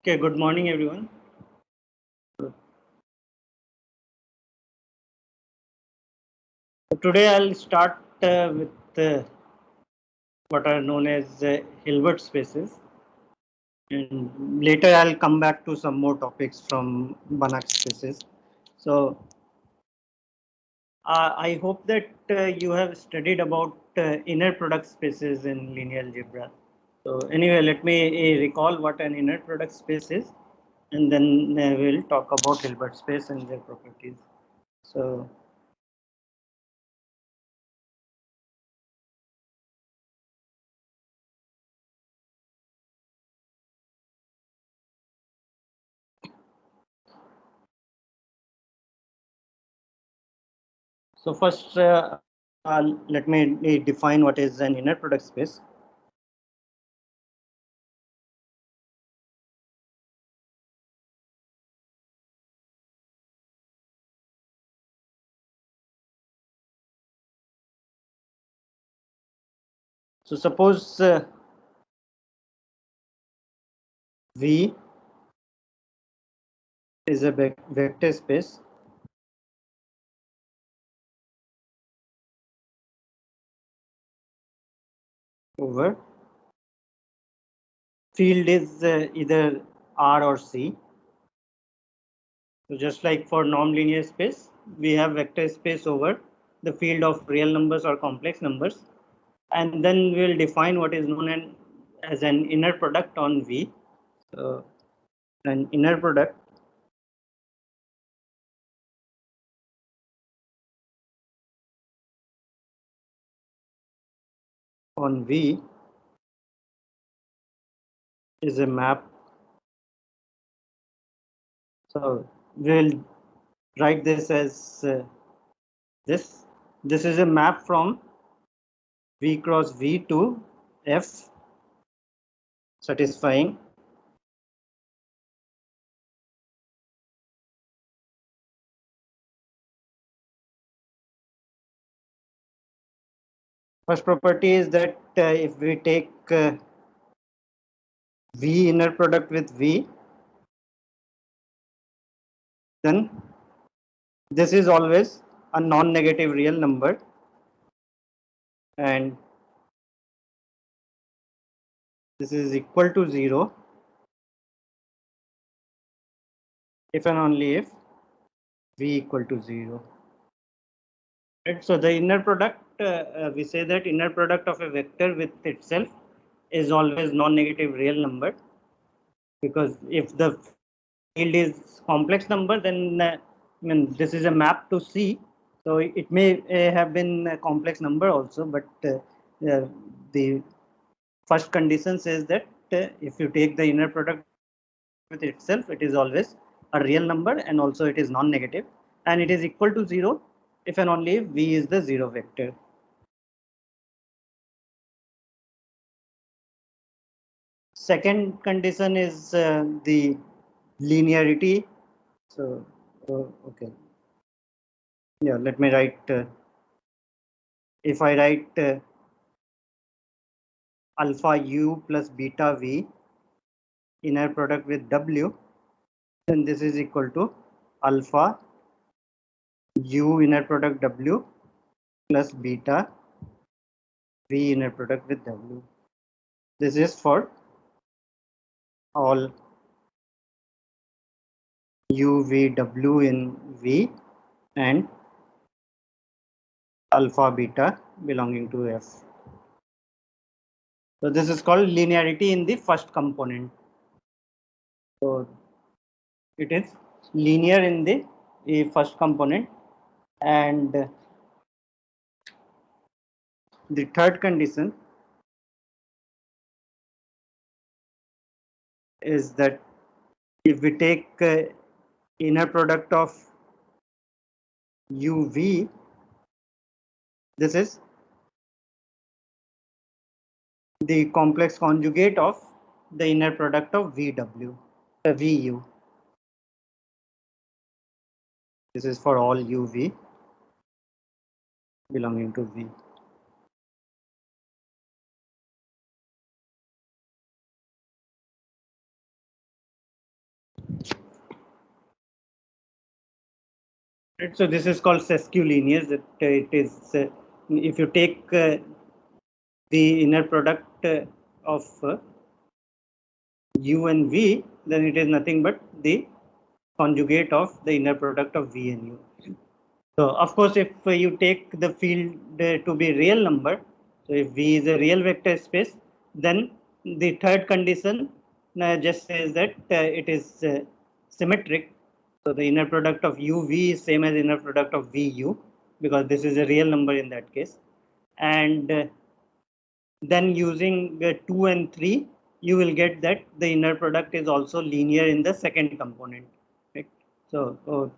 Okay, good morning, everyone. Today I'll start with what are known as Hilbert spaces, and later I'll come back to some more topics from Banach spaces. So I hope that you have studied about inner product spaces in linear algebra. So anyway, let me recall what an inner product space is, and then we'll talk about Hilbert space and their properties. So So first, let me define what is an inner product space. So suppose V is a vector space over field is either R or C. So just like for non-linear space, we have vector space over the field of real numbers or complex numbers, and then we'll define what is known as an inner product on V. So an inner product on V is a map. So we'll write this as this. This is a map from V cross V to F satisfying first property is that if we take V inner product with V, then this is always a non-negative real number, and this is equal to 0 if and only if V equal to 0. Right? So the inner product, we say that inner product of a vector with itself is always non-negative real number, because if the field is complex number, then I mean, this is a map to C. So it may have been a complex number also, but the first condition says that if you take the inner product with itself, it is always a real number, and also it is non-negative, and it is equal to 0 if and only if V is the 0 vector. Second condition is the linearity. So okay, yeah, let me write. If I write alpha u plus beta v inner product with w, then this is equal to alpha u inner product w plus beta v inner product with w. This is for all u v w in v and alpha beta belonging to f. So this is called linearity in the first component. So it is linear in the first component, and the third condition is that if we take inner product of uv, this is the complex conjugate of the inner product of vw, vu. This is for all uv belonging to v. Right, so this is called sesquilinear. That it is if you take the inner product of u and v, then it is nothing but the conjugate of the inner product of v and u. So of course, if you take the field to be real number, so if V is a real vector space, then the third condition just says that it is symmetric. So the inner product of UV is same as inner product of VU, because this is a real number in that case. And then using 2 and 3, you will get that the inner product is also linear in the second component. Right? So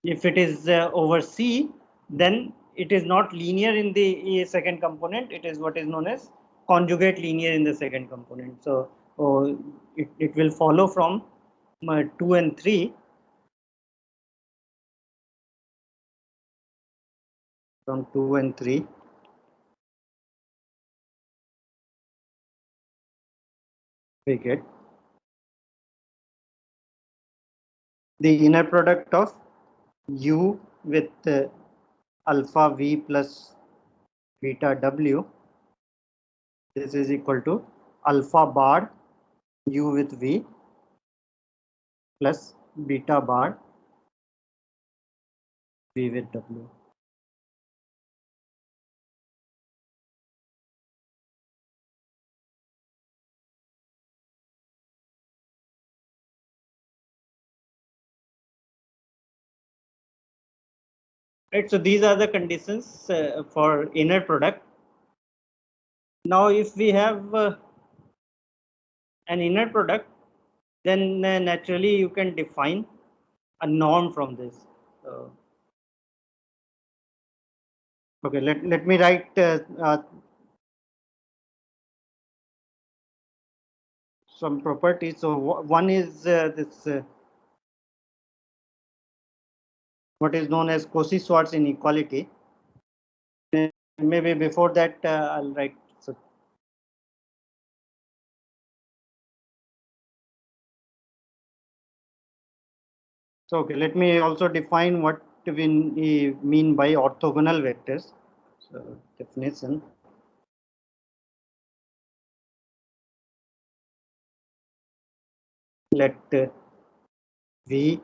if it is over C, then it is not linear in the second component. It is what is known as conjugate linear in the second component. So it will follow from 2 and 3. From 2 and 3, we get the inner product of U with alpha V plus beta W. This is equal to alpha bar U with V plus beta bar V with W. Right, so these are the conditions for inner product. Now, if we have an inner product, then naturally you can define a norm from this. So, okay, let me write some properties. So one is this what is known as Cauchy-Schwarz inequality. Maybe before that I'll write. So okay, let me also define what we mean by orthogonal vectors. So definition. Let V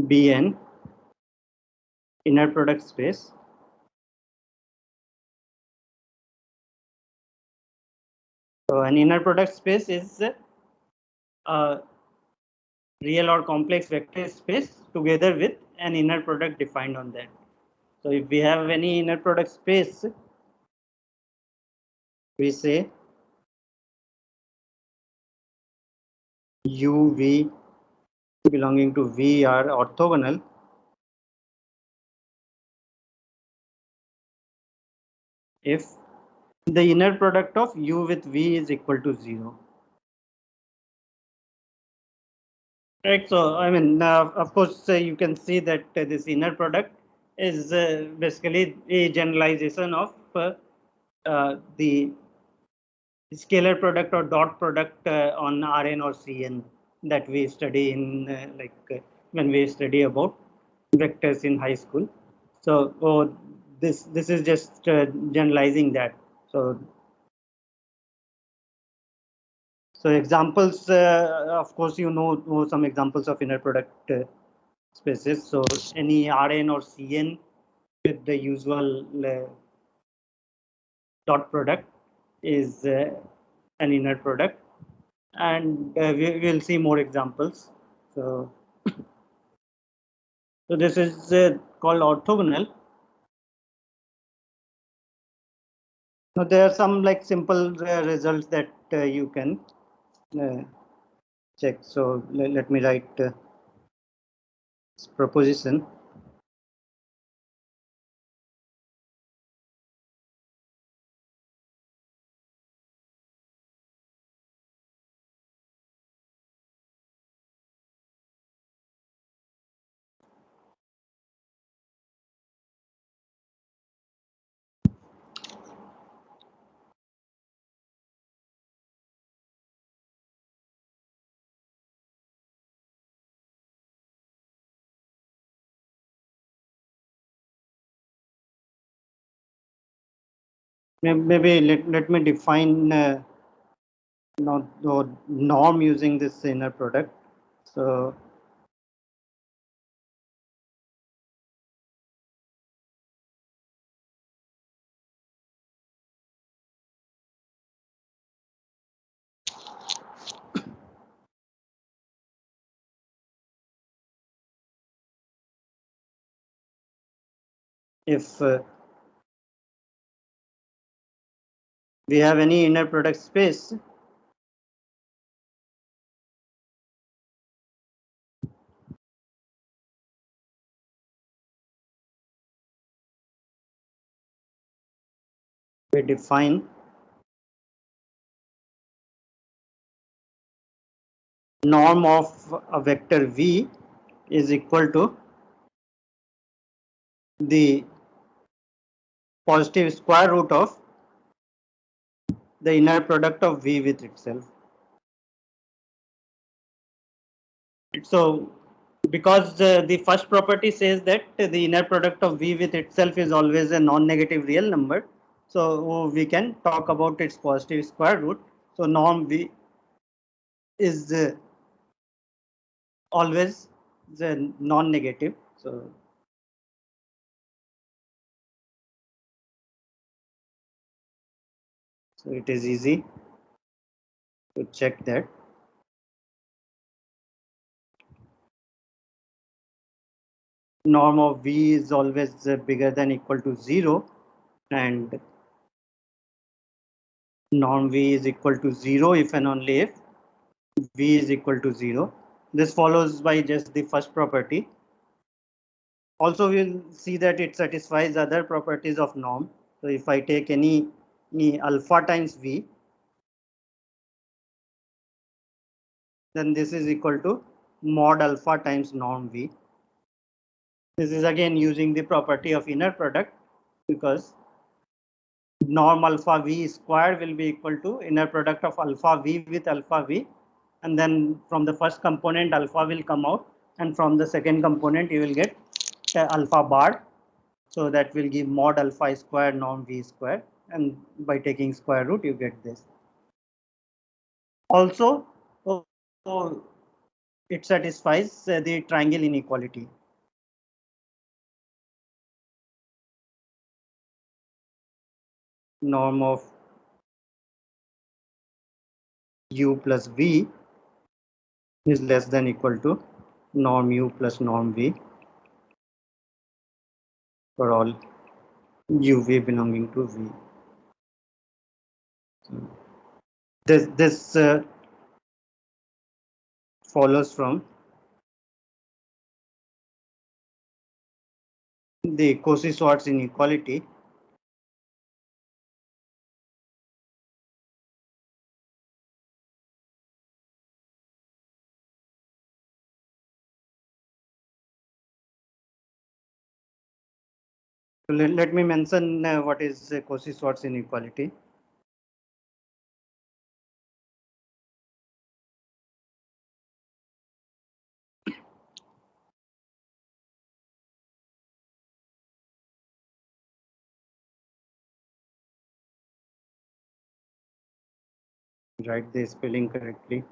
be an inner product space So an inner product space is a real or complex vector space together with an inner product defined on that. So if we have any inner product space, we say U, V belonging to V are orthogonal if the inner product of U with V is equal to 0. Right. So I mean, of course, you can see that this inner product is basically a generalization of the scalar product or dot product on Rn or Cn that we study in when we study about vectors in high school. So this is just generalizing that. So examples, of course, know some examples of inner product spaces. So any Rn or Cn with the usual dot product is an inner product, and we will see more examples. So, so this is called orthogonal. Now there are some like simple results that you can uh, check. So let me write this proposition. Maybe let me define the norm using this inner product. So if we have any inner product space, we define norm of a vector v is equal to the positive square root of the inner product of v with itself. So because the first property says that the inner product of v with itself is always a non-negative real number, so we can talk about its positive square root. So norm v is always the non-negative. So it is easy to check that. Norm of v is always bigger than equal to 0, and norm v is equal to 0 if and only if v is equal to 0. This follows by just the first property. Also, we'll see that it satisfies other properties of norm. So if I take any alpha times v, then this is equal to mod alpha times norm v. This is again using the property of inner product, because norm alpha v square will be equal to inner product of alpha v with alpha v, and then from the first component alpha will come out, and from the second component you will get alpha bar. So that will give mod alpha square norm v square, and by taking square root you get this. Also, so it satisfies the triangle inequality. Norm of u plus v is less than equal to norm u plus norm v for all uv belonging to v. This follows from the Cauchy-Schwarz inequality. So let me mention what is Cauchy-Schwarz inequality. Write the spelling correctly.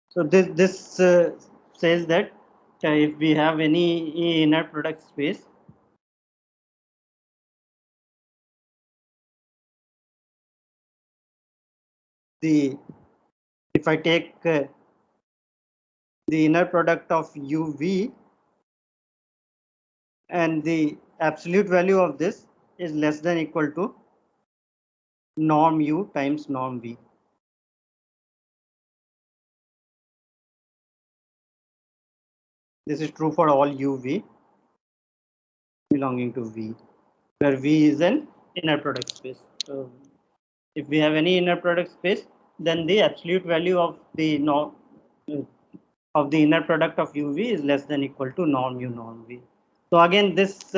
So this says that if we have any inner product space, the if I take the inner product of uv, and the absolute value of this is less than equal to norm u times norm v. This is true for all uv belonging to v, where v is an inner product space. So If we have any inner product space, then the absolute value of the norm of the inner product of uv is less than equal to norm u norm v. So again, this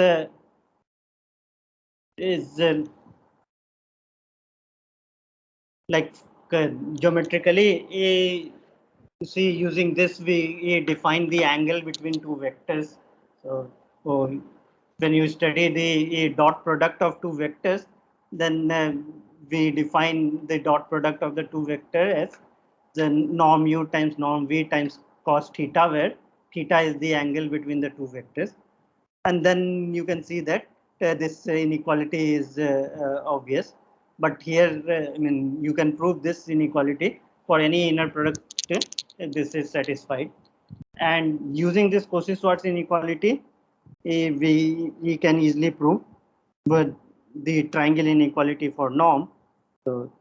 is like geometrically, you see, using this we define the angle between two vectors. So when you study the dot product of two vectors, then we define the dot product of the two vectors as the norm u times norm v times cos theta, where theta is the angle between the two vectors. And then you can see that this inequality is obvious. But here, I mean, you can prove this inequality for any inner product. This is satisfied. And using this Cauchy-Schwarz inequality, we can easily prove but the triangle inequality for norm. So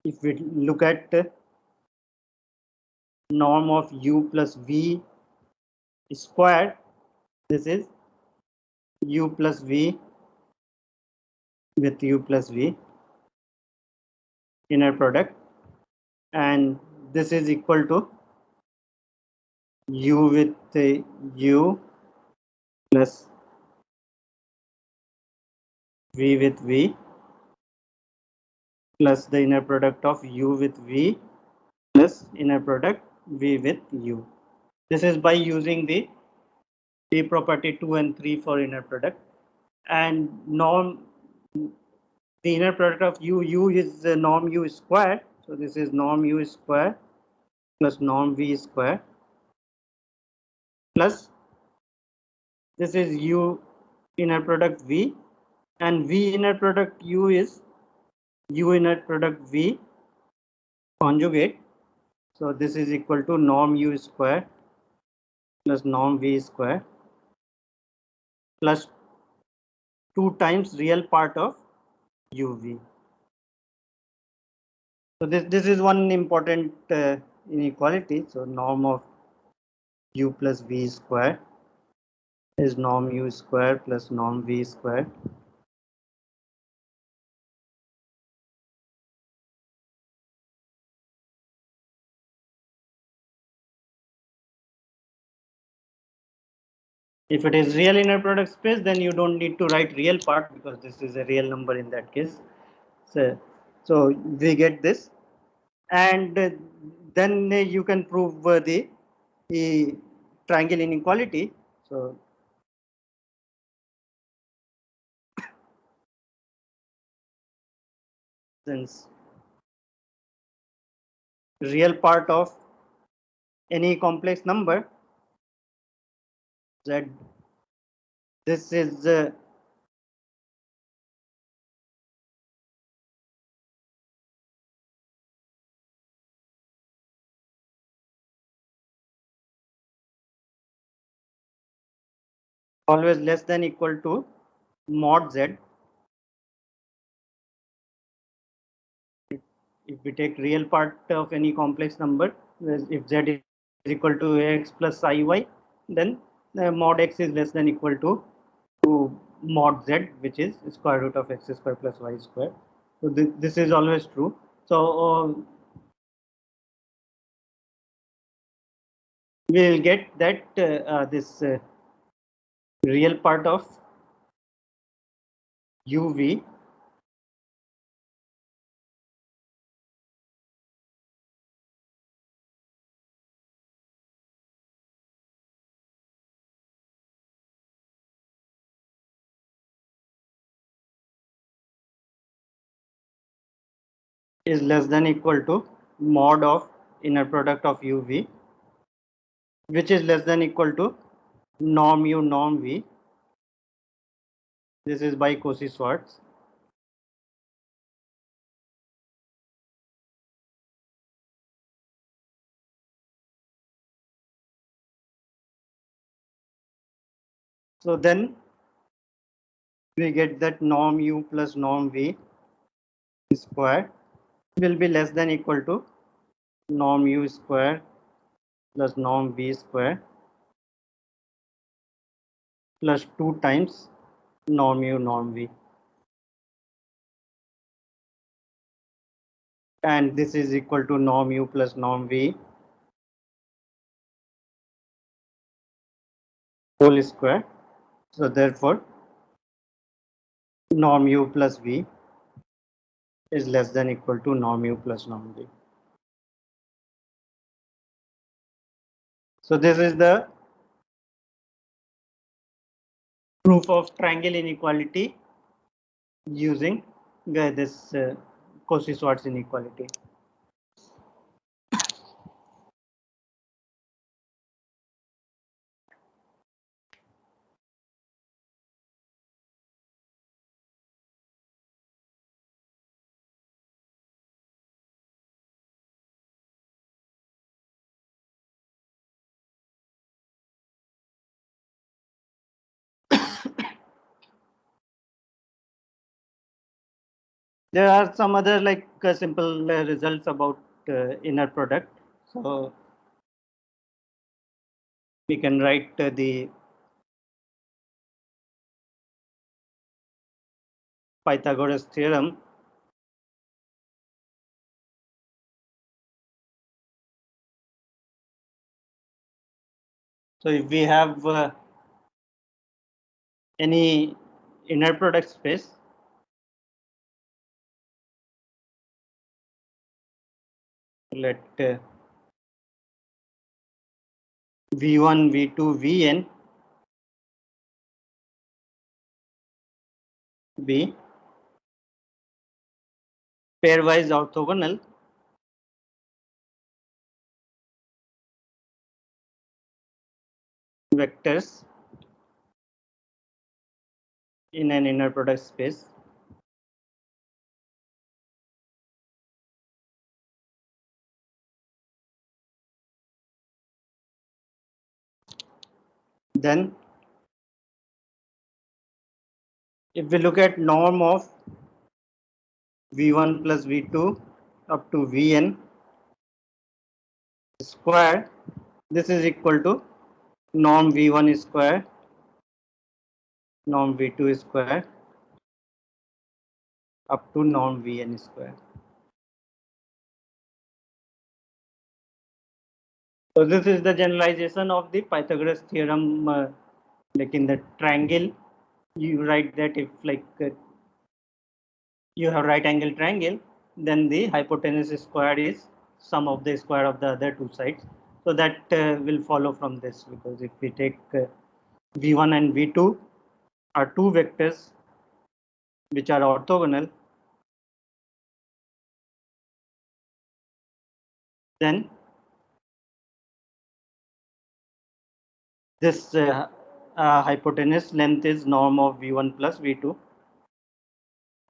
if we look at norm of u plus v square, this is u plus v with u plus v inner product, and this is equal to u with u plus v with v plus the inner product of u with v plus inner product v with u. This is by using the property 2 and 3 for inner product. And norm, the inner product of u is the norm u square. So this is norm u square plus norm v square plus this is u inner product v, and v inner product u is u inner product v conjugate. So this is equal to norm u square plus norm v square plus 2 times real part of uv. So this is one important inequality. So norm of u plus v square is norm u square plus norm v square. If it is real inner product space, then you don't need to write real part because this is a real number in that case. So we get this, and then you can prove the triangle inequality. So since real part of any complex number z, this is always less than equal to mod z. If we take real part of any complex number, if z is equal to x plus iy, then mod x is less than equal to mod z, which is square root of x square plus y square. So this is always true. So we will get that this real part of uv is less than equal to mod of inner product of uv, which is less than equal to norm u norm v. This is by Cauchy-Schwarz. So then we get that norm u plus norm v square will be less than equal to norm u square plus norm v square plus 2 times norm u norm v. and this is equal to norm u plus norm v whole square. So therefore, norm u plus v is less than equal to norm u plus norm v. So this is the proof of triangle inequality using this Cauchy-Schwarz inequality. There are some other like simple results about inner product. So we can write the Pythagoras theorem. So if we have any inner product space, let v1, v2, vn be pairwise orthogonal vectors in an inner product space. Then if we look at norm of v1 plus v2 up to vn square, this is equal to norm v1 square, norm v2 square up to norm vn square. So this is the generalization of the Pythagoras theorem. Like in the triangle, you write that if like you have right angle triangle, then the hypotenuse square is sum of the square of the other two sides. So that will follow from this, because if we take v1 and v2 are two vectors which are orthogonal, then this hypotenuse length is norm of v1 plus v2,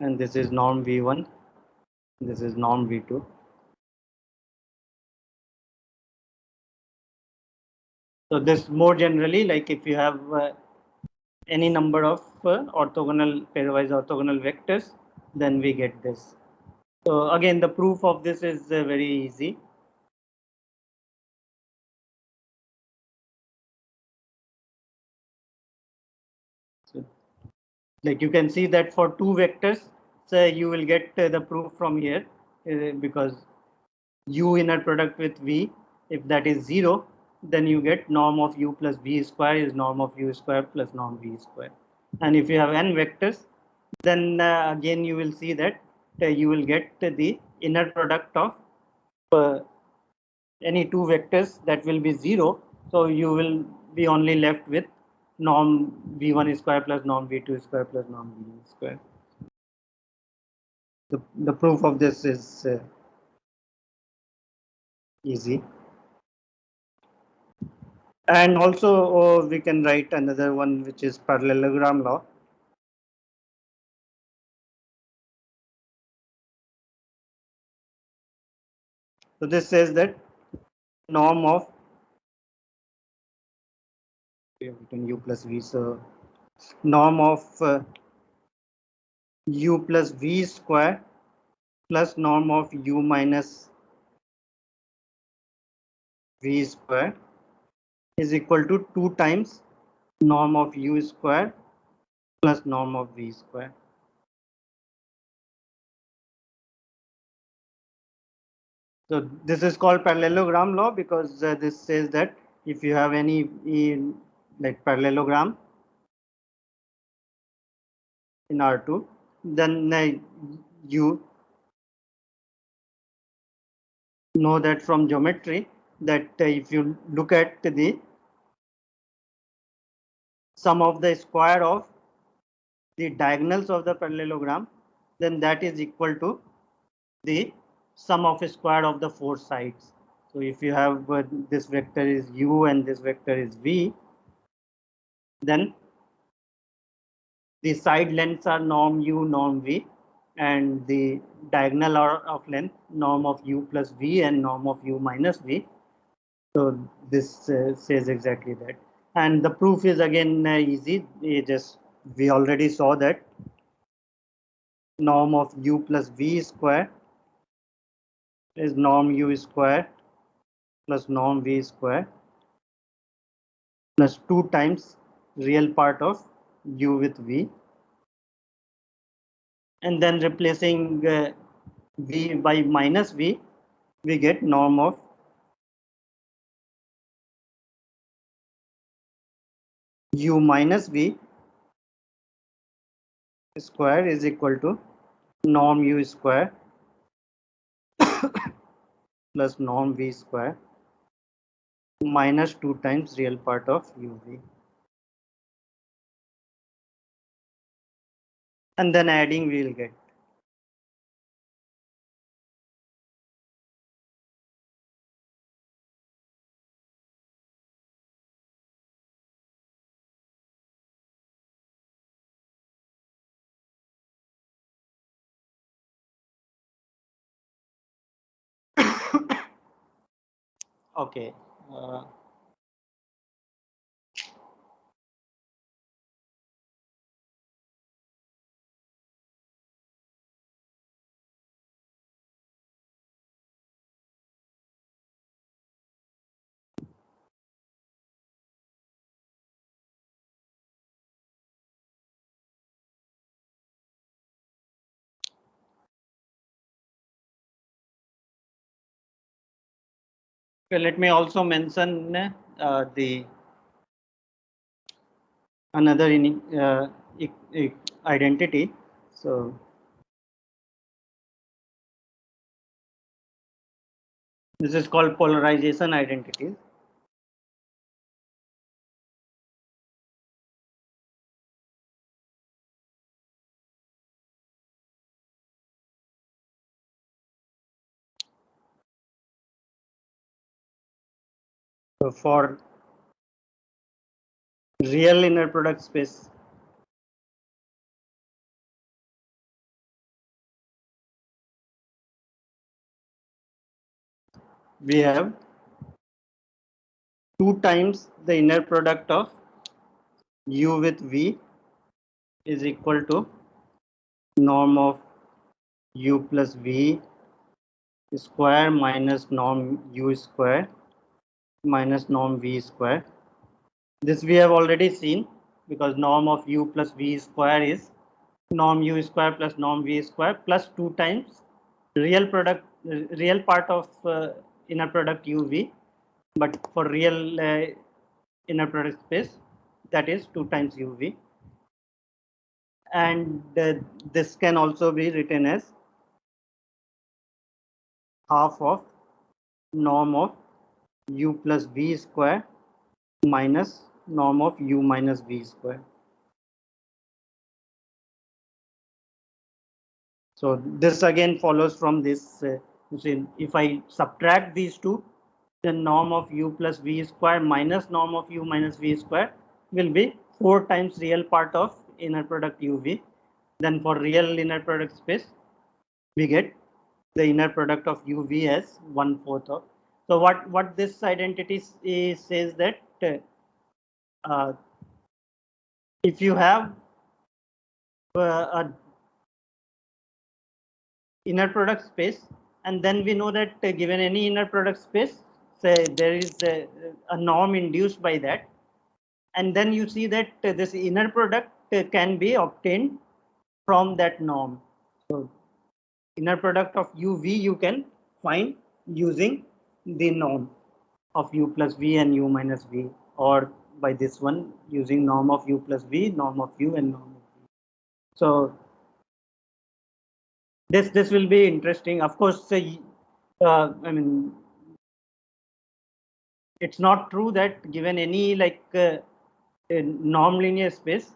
and this is norm v1, this is norm v2. So this more generally, like if you have any number of orthogonal pairwise orthogonal vectors, then we get this. So again, the proof of this is very easy. So, like you can see that for two vectors, so you will get the proof from here, because u inner product with v, if that is 0, then you get norm of u plus v square is norm of u square plus norm v square. And if you have n vectors, then again you will see that you will get the inner product of any two vectors that will be 0. So you will be only left with norm v1 square plus norm v2 square plus norm v square. The proof of this is easy. And also we can write another one, which is parallelogram law. So this says that norm of u plus v, so norm of u plus v square plus norm of u minus v square is equal to 2 times norm of u square plus norm of v square. So this is called parallelogram law because this says that if you have any like parallelogram in R2, then you know that from geometry that if you look at the sum of the square of the diagonals of the parallelogram, then that is equal to the sum of square of the four sides. So if you have this vector is u and this vector is v, then the side lengths are norm u, norm v, and the diagonal are of length norm of u plus v and norm of u minus v. So this says exactly that. And the proof is again easy. We already saw that norm of u plus v square is norm u square plus norm v square plus 2 times real part of u with v, and then replacing v by minus v, we get norm of u minus v square is equal to norm u square plus norm v square minus 2 times real part of uv, and then adding we will get. Okay. Okay, let me also mention the another identity. So this is called polarization identity. So for real inner product space, we have 2 times the inner product of u with v is equal to norm of u plus v square minus norm u square minus norm v square. This we have already seen because norm of u plus v square is norm u square plus norm v square plus 2 times real part of inner product uv, but for real inner product space that is 2 times uv, and this can also be written as half of norm of u plus v square minus norm of u minus v square. So this again follows from this. If I subtract these two, then norm of u plus v square minus norm of u minus v square will be 4 times real part of inner product uv. Then for real inner product space, we get the inner product of uv as 1/4 of. So what this identity says that uh, if you have a inner product space, and then we know that given any inner product space, say there is a norm induced by that, and then you see that this inner product can be obtained from that norm. So inner product of uv you can find using the norm of u plus v and u minus v, or by this one using norm of u plus v, norm of u, and norm of v. So this will be interesting. Of course, I mean, it's not true that given any a norm linear space,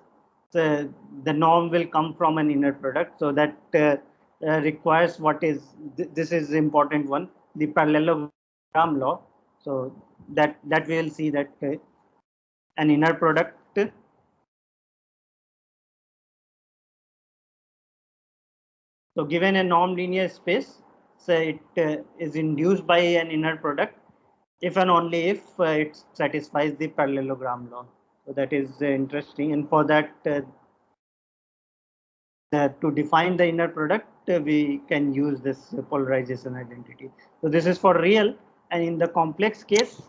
the norm will come from an inner product. So that requires what is this is important one, the parallelogram law. So that we will see that an inner product. So given a norm linear space, so it is induced by an inner product if and only if it satisfies the parallelogram law. So that is interesting, and for that to define the inner product, we can use this polarization identity. So this is for real, and in the complex case,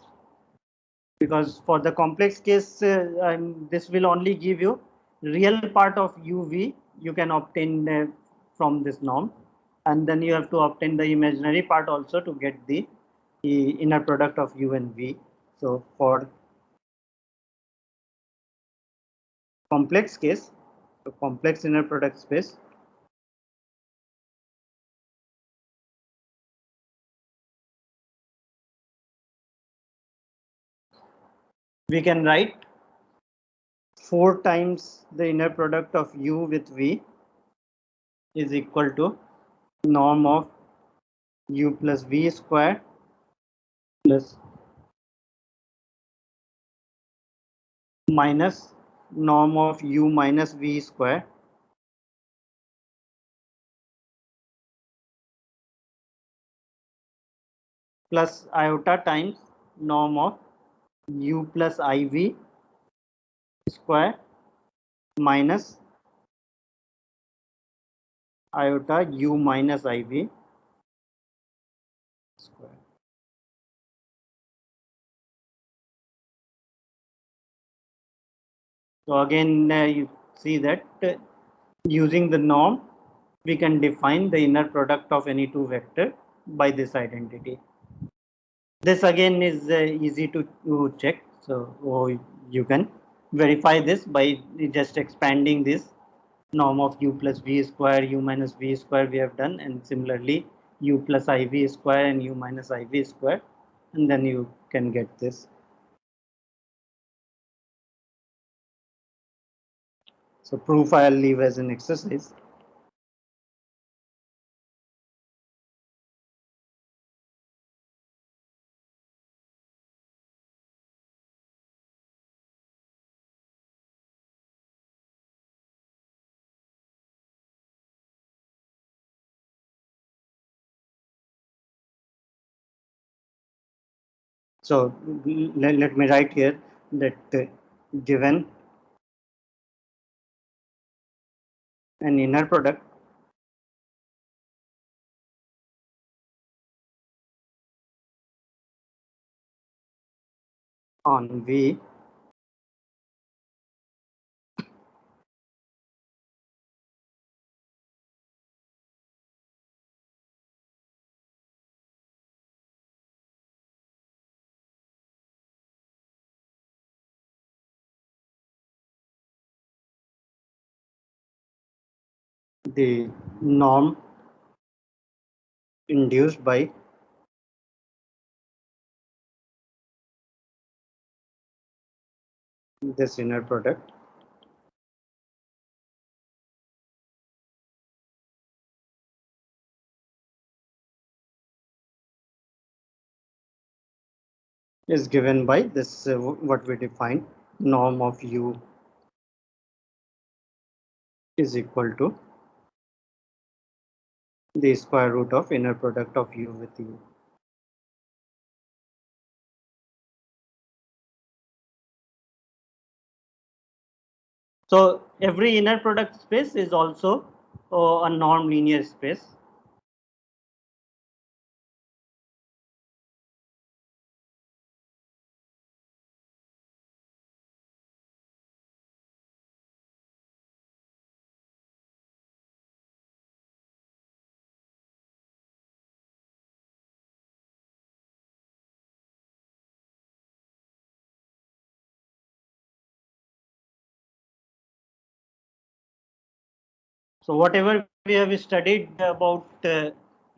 because for the complex case, this will only give you real part of uv you can obtain from this norm, and then you have to obtain the imaginary part also to get the inner product of u and v. So for complex case, the complex inner product space, we can write 4 times the inner product of u with v is equal to norm of u plus v square plus minus norm of u minus v square plus iota times norm of u plus iv square minus iota u minus iv square. So again, you see that using the norm, we can define the inner product of any two vector by this identity. This again is easy to check. So you can verify this by just expanding this norm of u plus v square, u minus v square we have done, and similarly u plus iv square and u minus iv square, and then you can get this. So proof I'll leave as an exercise. So let me write here that given an inner product on V the norm induced by this inner product is given by this what we define norm of u is equal to the square root of inner product of u with u. So every inner product space is also a norm linear space. So whatever we have studied about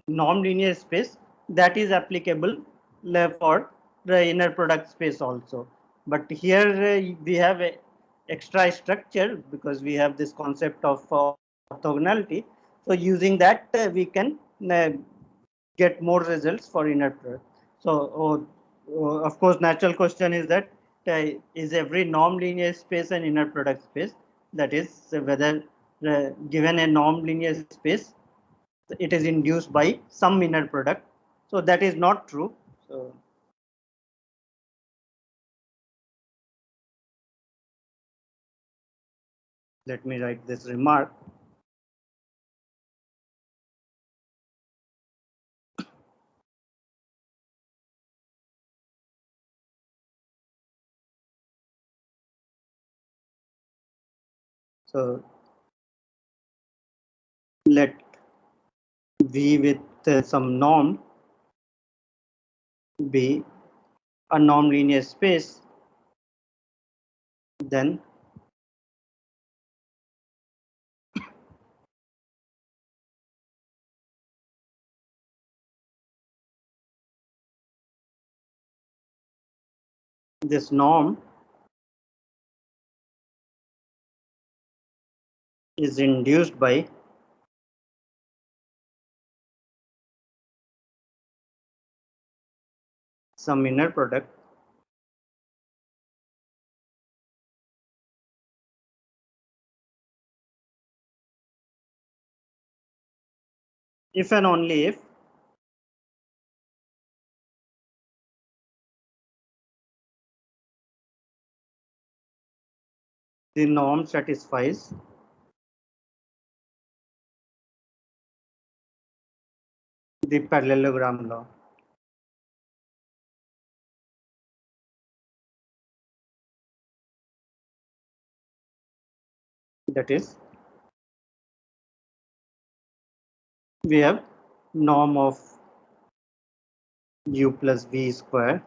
non-linear space, that is applicable for the inner product space also. But here we have a extra structure because we have this concept of orthogonality. So using that we can get more results for inner product. So of course, natural question is that is every norm-linear space an inner product space? That is whether given a norm-linear space, it is induced by some inner product. So that is not true. So let me write this remark. So let V with some norm be a norm-linear space, then this norm is induced by some inner product if and only if the norm satisfies the parallelogram law. That is, we have norm of u plus v square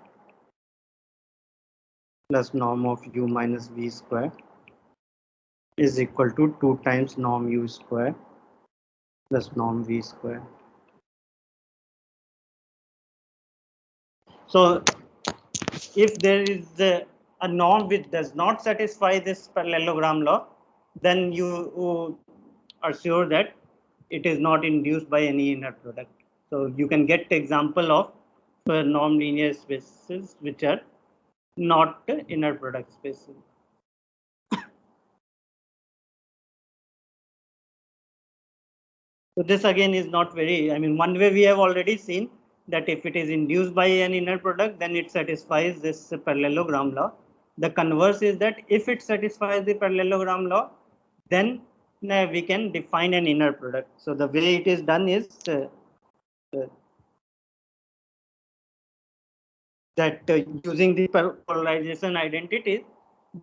plus norm of u minus v square is equal to 2 times norm u square plus norm v square. So if there is a norm which does not satisfy this parallelogram law, then you are sure that it is not induced by any inner product. So you can get example of norm linear spaces which are not inner product spaces. So this again is not very, I mean, one way we have already seen that if it is induced by an inner product, then it satisfies this parallelogram law. The converse is that if it satisfies the parallelogram law, then we can define an inner product. So the way it is done is that using the polarization identity,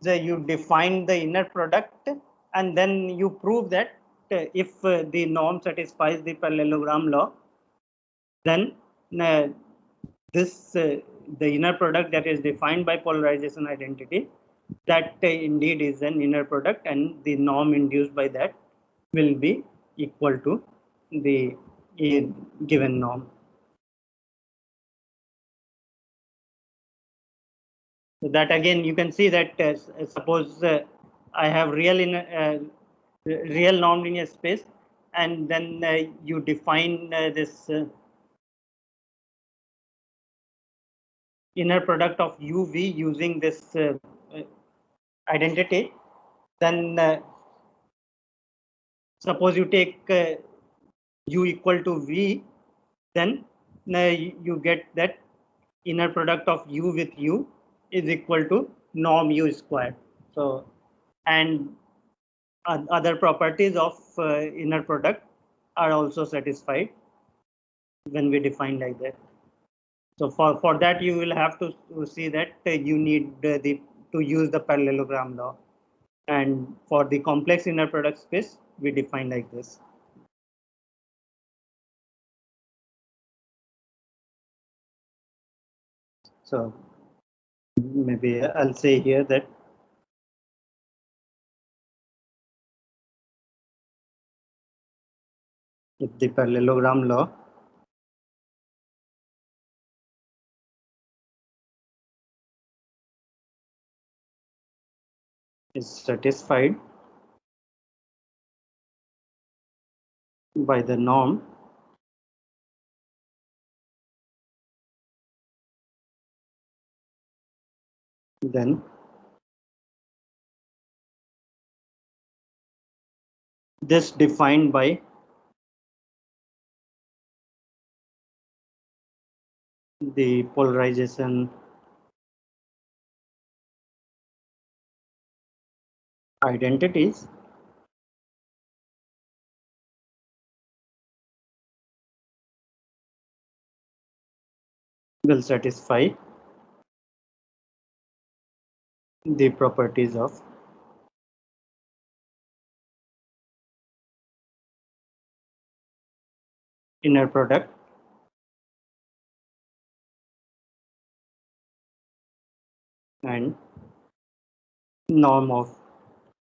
you define the inner product and then you prove that if the norm satisfies the parallelogram law, then uh, this the inner product that is defined by polarization identity, that indeed is an inner product and the norm induced by that will be equal to the given norm. So that again you can see that suppose I have real nonlinear space and then you define this inner product of uv using this identity, then suppose you take u equal to v, then you get that inner product of u with u is equal to norm u squared. So and other properties of inner product are also satisfied when we define like that. So for that you will have to see that you need to use the parallelogram law, and for the complex inner product space we define like this. So maybe I'll say here that if the parallelogram law is satisfied by the norm, then this defined by the polarization identities will satisfy the properties of inner product and norm of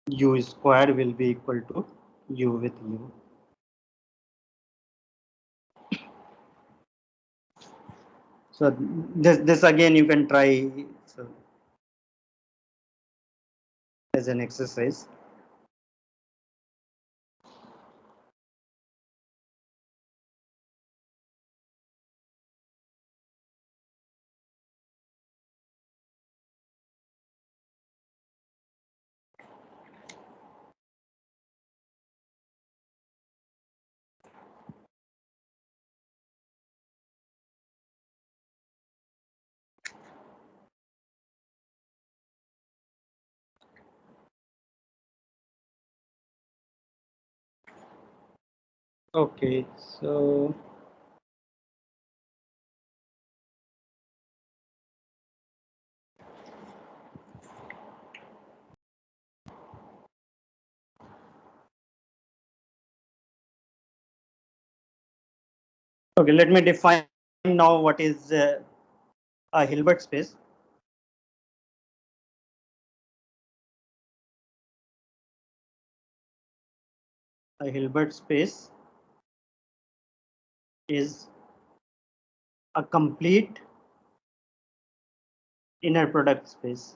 u square will be equal to u with u. So this again you can try so as an exercise. Okay, so okay, let me define now what is a Hilbert space. A Hilbert space is a complete inner product space.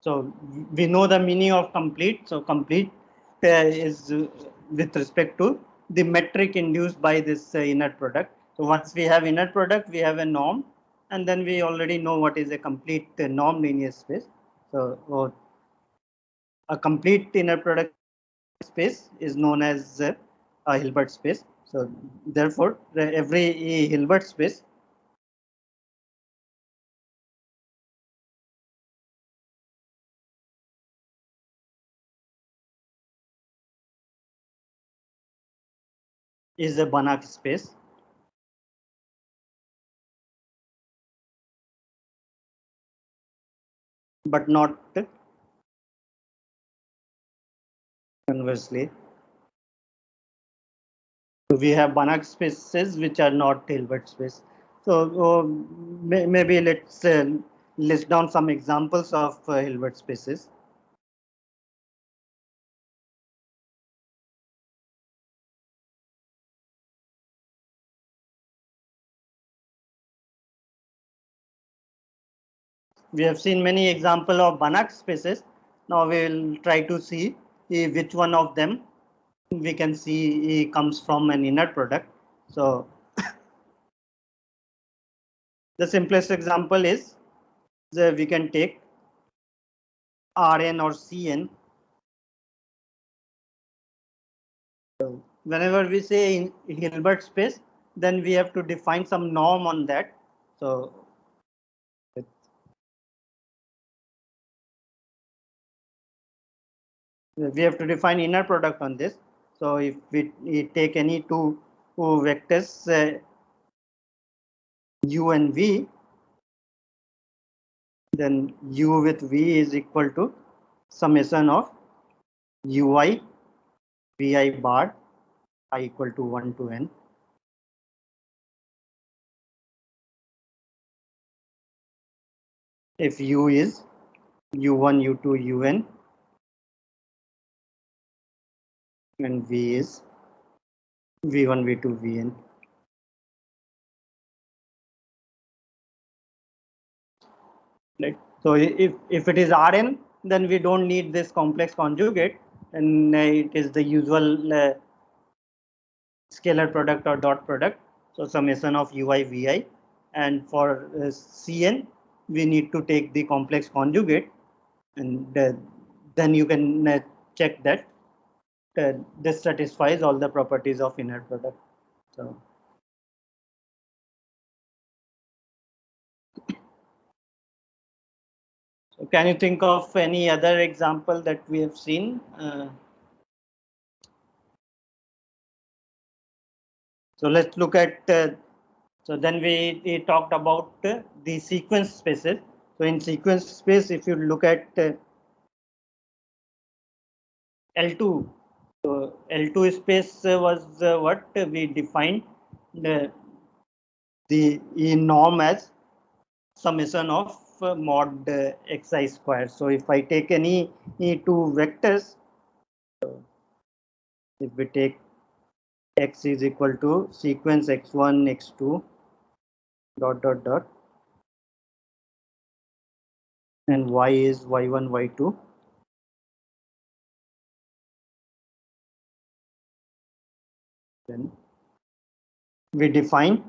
So we know the meaning of complete. So complete is with respect to the metric induced by this inner product. So once we have inner product, we have a norm, and then we already know what is a complete norm linear space. So a complete inner product space is known as a Hilbert space. So therefore, every Hilbert space is a Banach space. But not conversely. So we have Banach spaces which are not Hilbert space. So maybe let's list down some examples of Hilbert spaces. We have seen many examples of Banach spaces. Now we will try to see which one of them we can see comes from an inner product. So the simplest example is we can take Rn or Cn. So whenever we say in Hilbert space, then we have to define some norm on that. So we have to define inner product on this. So if we take any two vectors u and v, then u with v is equal to summation of ui vi bar I equal to 1 to n. if U is U1, U2, Un, and V is V1, V2, Vn. Right. So if it is Rn, then we don't need this complex conjugate, and it is the usual scalar product or dot product. So summation of Ui Vi, and for Cn we need to take the complex conjugate, and then you can check that this satisfies all the properties of inner product. So can you think of any other example that we have seen? So let's look at. So then we talked about the sequence spaces. So in sequence space, if you look at L2, so L2 space was what we defined the norm as summation of mod xi square. So if I take any two vectors, if we take x is equal to sequence x1, x2, dot dot dot, and y is y1, y2, then we define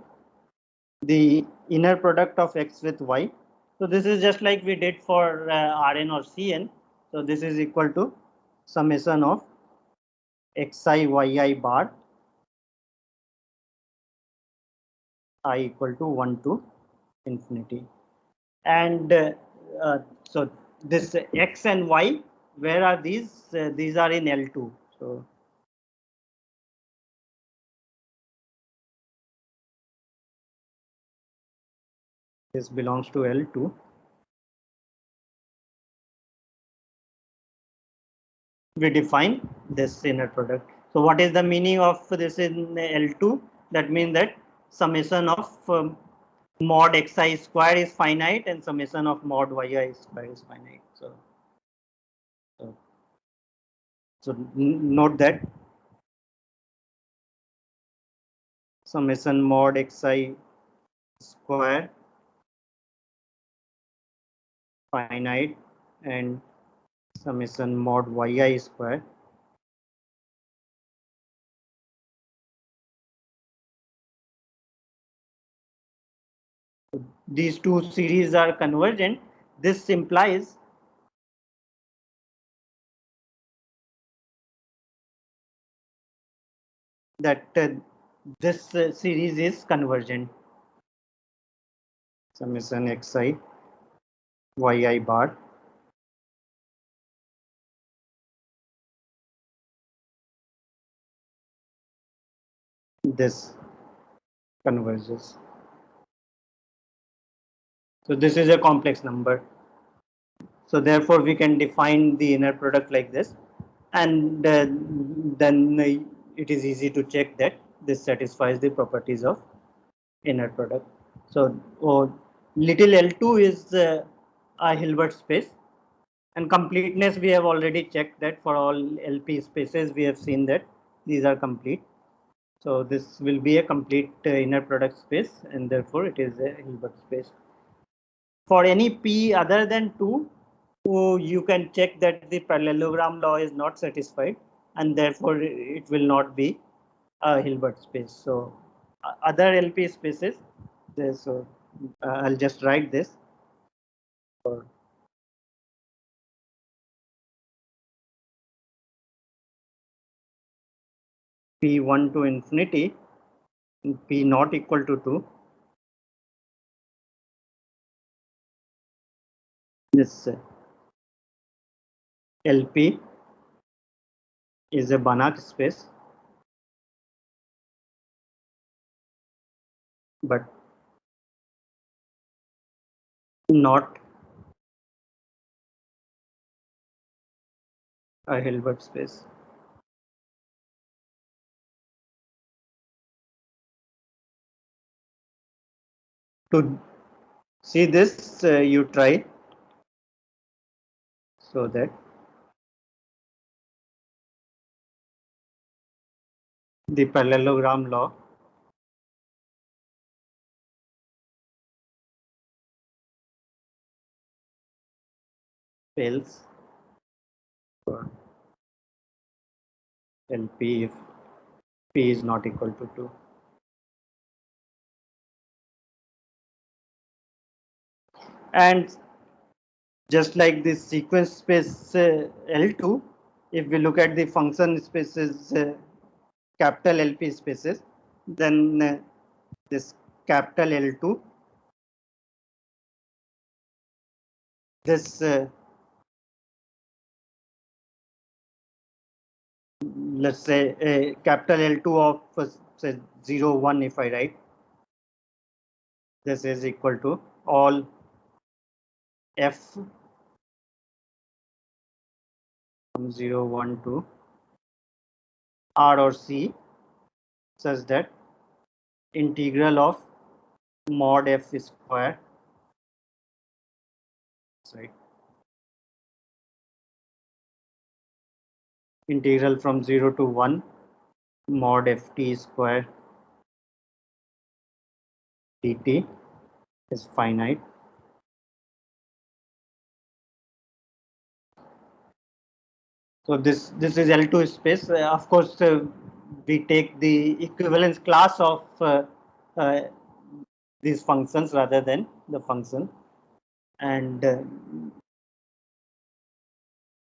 the inner product of x with y. So this is just like we did for Rn or Cn. So this is equal to summation of xi yi bar I equal to 1 to infinity. And so this x and y, where are these? These are in L2. So this belongs to L2. We define this inner product. So what is the meaning of this in L2? That means that summation of mod xi square is finite and summation of mod yi square is finite. So note that summation mod xi square finite and summation mod yi square these two series are convergent. This implies that this series is convergent. Summation xi yi bar this converges. So this is a complex number. So therefore we can define the inner product like this, and then it is easy to check that this satisfies the properties of inner product. So little L2 is a Hilbert space, and completeness we have already checked that for all LP spaces we have seen that these are complete. So this will be a complete inner product space, and therefore it is a Hilbert space. For any P other than 2, you can check that the parallelogram law is not satisfied, and therefore it will not be a Hilbert space. So other LP spaces, so I'll just write this. For P1 to infinity, P not equal to 2, this LP is a Banach space, but not a Hilbert space. To see this, you try so that the parallelogram law fails for LP if P is not equal to 2. And just like this sequence space L2, if we look at the function spaces capital LP spaces, then this capital L2, this let's say capital L2 of say 0, 1, if I write, this is equal to all F from 0, 1 to R or C, such that integral of mod F square, right, integral from 0 to 1 mod Ft square dt is finite. So this is L2 space. Of course, we take the equivalence class of uh, these functions rather than the function, and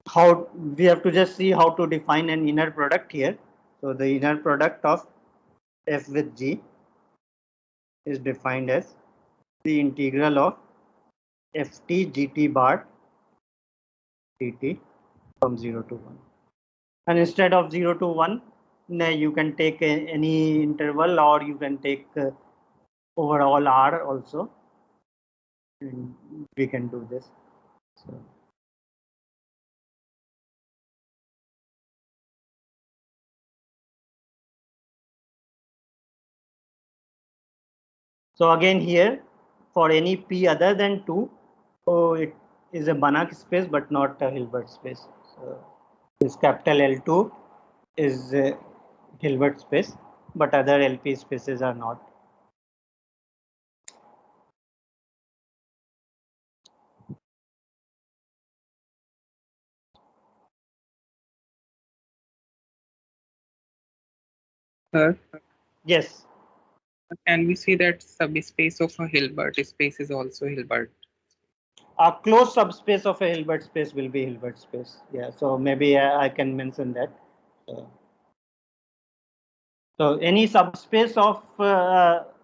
how we have to just see how to define an inner product here. So the inner product of F with G is defined as the integral of Ft gt bar dt from 0 to 1. And instead of 0 to 1, you can take any interval, or you can take overall R also, and we can do this. So again here, for any P other than 2, so it is a Banach space but not a Hilbert space. So this capital L2 is a Hilbert space, but other LP spaces are not. Sir, Yes. can we say that subspace of a Hilbert space is also Hilbert? A closed subspace of a Hilbert space will be Hilbert space. Yeah, so maybe I can mention that. So any subspace of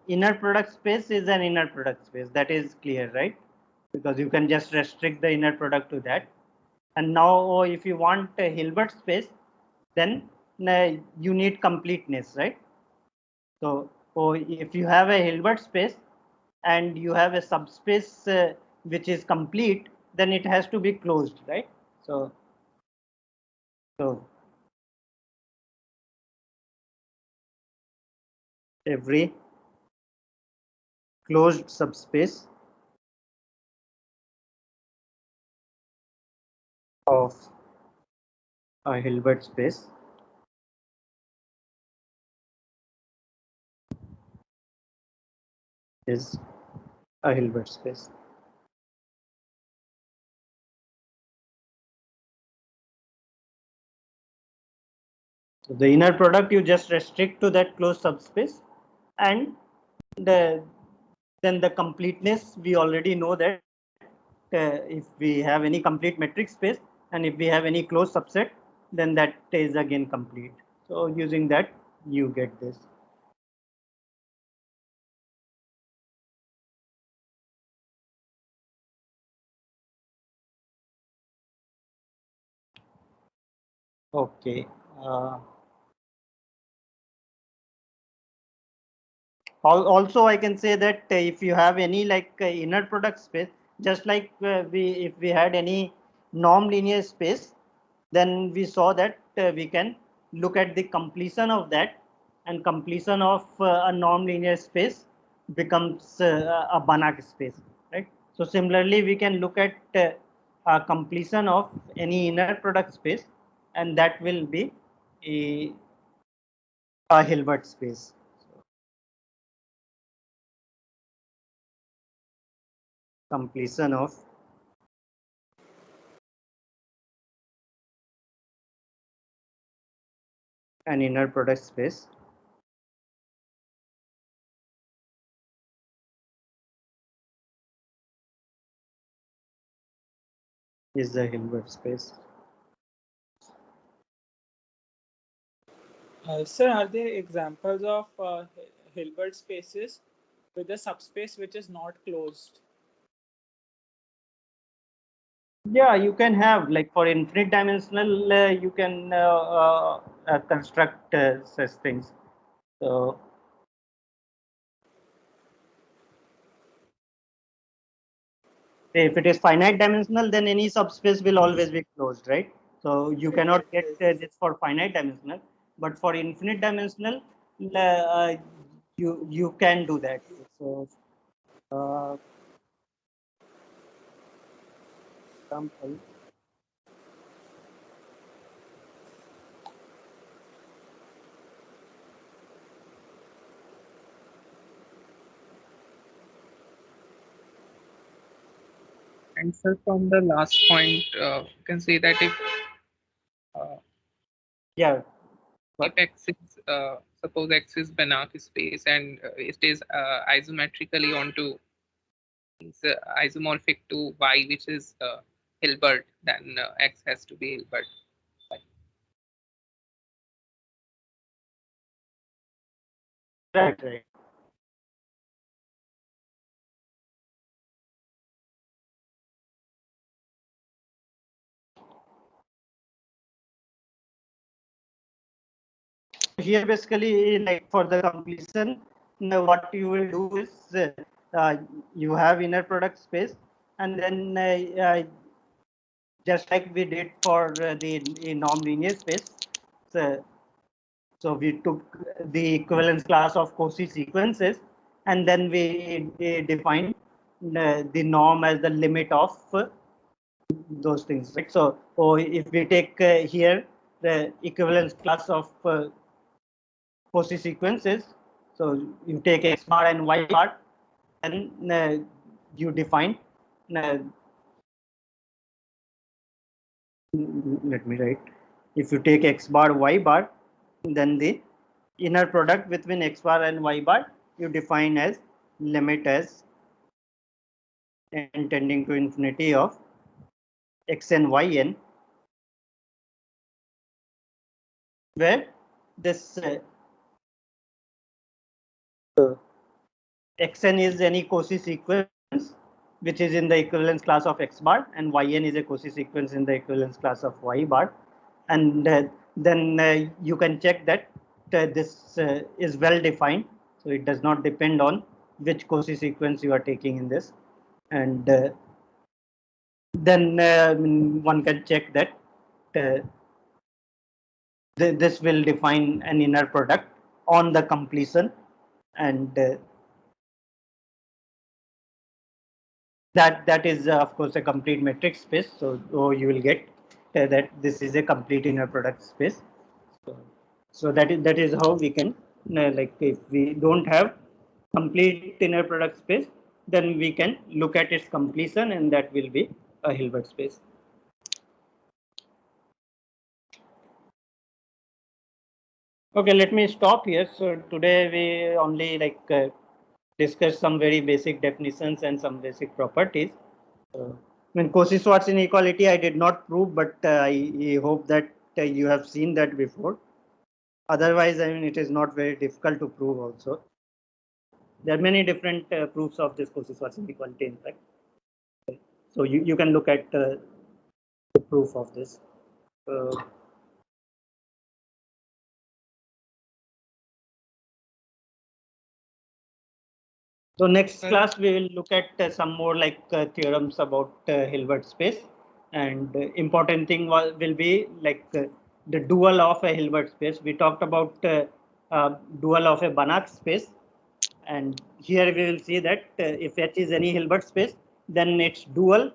inner product space is an inner product space. That is clear, right? Because you can just restrict the inner product to that. And now, if you want a Hilbert space, then you need completeness, right? So, if you have a Hilbert space and you have a subspace which is complete, then it has to be closed, right? So every closed subspace of a Hilbert space is a Hilbert space. So the inner product you just restrict to that closed subspace, and then the completeness, we already know that if we have any complete metric space and if we have any closed subset, then that is again complete. So using that, you get this. Okay. Also, I can say that if you have any like inner product space, just like if we had any norm linear space, then we saw that we can look at the completion of that, and completion of a norm linear space becomes a Banach space, right? So similarly, we can look at completion of any inner product space, and that will be a Hilbert space. Completion of an inner product space is the Hilbert space. Sir, are there examples of Hilbert spaces with a subspace which is not closed? Yeah, you can have, like, for infinite dimensional, you can construct such things. So if it is finite dimensional, then any subspace will always be closed, right? So you cannot get this for finite dimensional, but for infinite dimensional, you can do that. So example. And so from the last point, you can say that uh, Yeah. if X is suppose X is Banach space and it is isometrically onto is isomorphic to Y, which is Hilbert, then X has to be Hilbert. Right, right. Here, basically, like for the completion, now what you will do is you have inner product space, and then just like we did for the norm linear space. So we took the equivalence class of Cauchy sequences, and then we defined the norm as the limit of those things, right? So if we take here the equivalence class of Cauchy sequences, so you take X bar and Y bar, and you define let me write. If you take X bar, Y bar, then the inner product between X bar and Y bar you define as limit as n tending to infinity of X and Y n, where this Xn is any Cauchy sequence which is in the equivalence class of X bar, and Yn is a Cauchy sequence in the equivalence class of Y bar, and then you can check that this is well defined, so it does not depend on which Cauchy sequence you are taking in this, and then one can check that this will define an inner product on the completion, and that is of course a complete metric space. So you will get that this is a complete inner product space. So that is how we can like if we don't have complete inner product space, then we can look at its completion, and that will be a Hilbert space. Okay, let me stop here. So today we only discuss some very basic definitions and some basic properties. I mean, Cauchy-Schwarz inequality I did not prove, but I hope that you have seen that before. Otherwise, I mean, it is not very difficult to prove also. There are many different proofs of this Cauchy-Schwarz inequality, in fact. So you can look at the proof of this. So next class we will look at some more theorems about Hilbert space, and important thing will be the dual of a Hilbert space. We talked about dual of a Banach space, and here we will see that if H is any Hilbert space, then its dual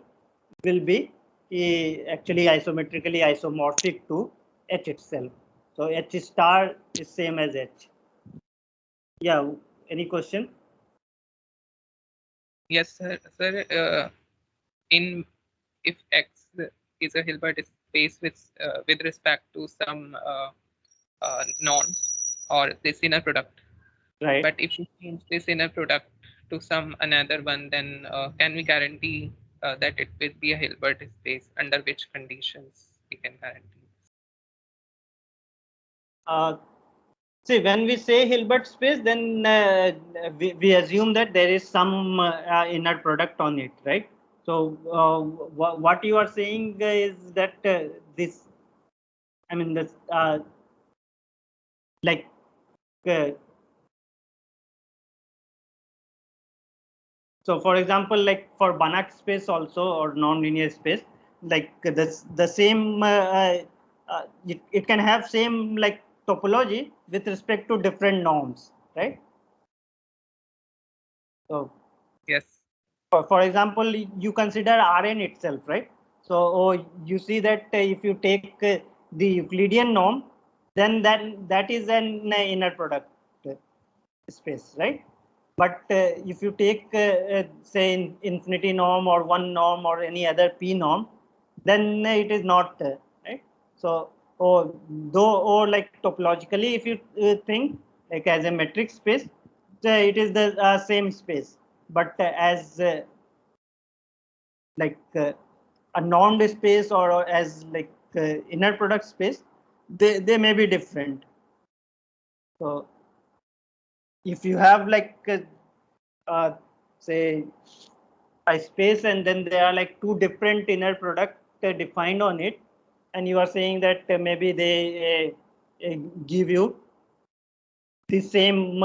will be is actually isometrically isomorphic to H itself. So H star is same as H. Yeah, any question? Yes, sir. Sir, in if X is a Hilbert space with respect to some norm or this inner product, Right. but if we change this inner product to some another one, then can we guarantee that it will be a Hilbert space? Under which conditions we can guarantee? See, when we say Hilbert space, then we assume that there is some inner product on it, right? So what you are saying is that this, I mean, this like uh, so for example, like for Banach space also or non-linear space, like the same it can have same like topology with respect to different norms, right? So Yes. for example, you consider Rn itself, right? So you see that if you take the Euclidean norm, then that is an inner product space, right? But if you take say infinity norm or one norm or any other p norm, then it is not right. So or like topologically, if you think like as a metric space, it is the same space, but as like a normed space or as like inner product space, they may be different. So if you have like say a space and then there are like two different inner product defined on it, and you are saying that maybe they give you the same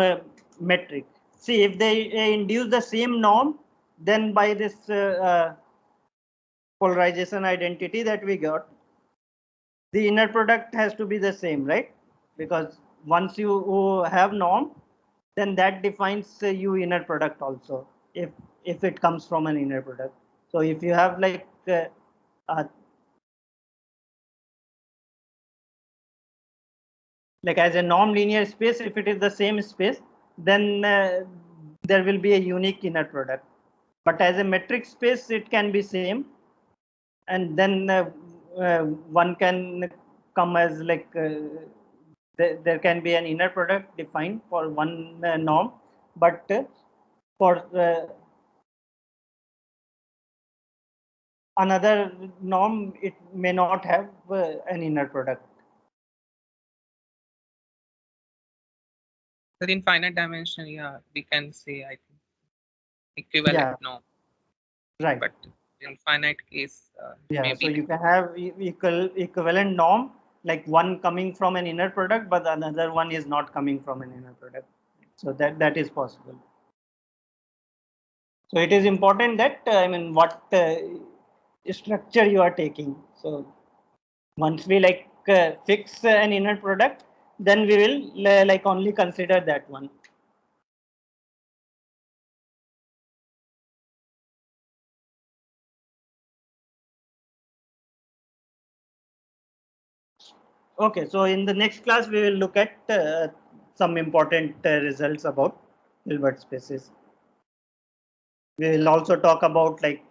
metric. See, if they induce the same norm, then by this polarization identity that we got, the inner product has to be the same, right? Because once you have norm, then that defines you inner product also, if it comes from an inner product. So if you have like as a norm linear space, if it is the same space, then there will be a unique inner product. But as a metric space, it can be same, and then one can come as like there can be an inner product defined for one norm, but for another norm, it may not have an inner product. But in finite dimension, yeah, we can say, I think, equivalent Yeah, norm. right. But in finite case, Yeah, maybe so you can have equivalent norm, like one coming from an inner product, but another one is not coming from an inner product. So that is possible. So it is important that I mean what structure you are taking. So once we like fix an inner product, then we will like only consider that one. Okay, so in the next class we will look at some important results about Hilbert spaces. We will also talk about like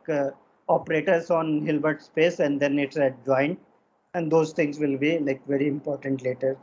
operators on Hilbert space and then its adjoint, and those things will be like very important later.